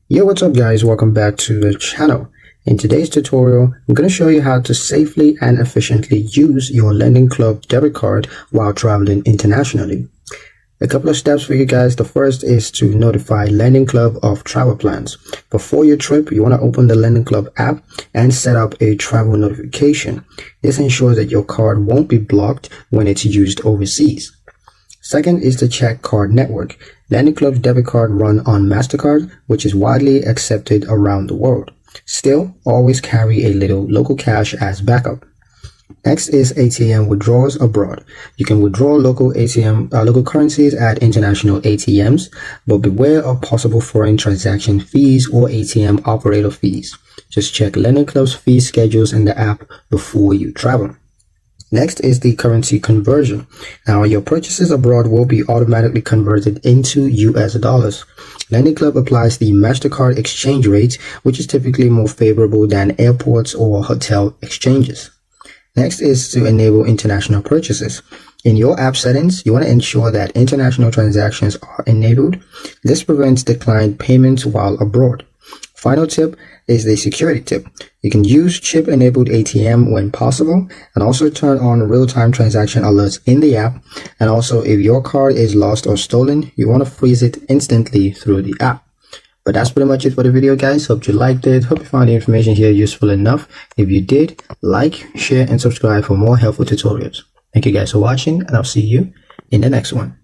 Yo, what's up guys, welcome back to the channel. In today's tutorial, I'm going to show you how to safely and efficiently use your Lendingclub debit card while traveling internationally. A couple of steps for you guys. The first is to notify Lendingclub of travel plans. Before your trip, you want to open the Lendingclub app and set up a travel notification. This ensures that your card won't be blocked when it's used overseas. Second is to check card network. Lendingclub's debit card run on MasterCard, which is widely accepted around the world. Still, always carry a little local cash as backup. Next is ATM withdrawals abroad. You can withdraw local currencies at international ATMs, but beware of possible foreign transaction fees or ATM operator fees. Just check Lendingclub's fee schedules in the app before you travel. Next is the currency conversion. Now, your purchases abroad will be automatically converted into US dollars. Lendingclub applies the MasterCard exchange rate, which is typically more favorable than airports or hotel exchanges. Next is to enable international purchases. In your app settings, you want to ensure that international transactions are enabled. This prevents declined payments while abroad. Final tip is the security tip. You can use chip-enabled ATM when possible, and also turn on real-time transaction alerts in the app. And also, if your card is lost or stolen, you want to freeze it instantly through the app. But that's pretty much it for the video, guys. Hope you liked it. Hope you found the information here useful enough. If you did, like, share, and subscribe for more helpful tutorials. Thank you guys for watching, and I'll see you in the next one.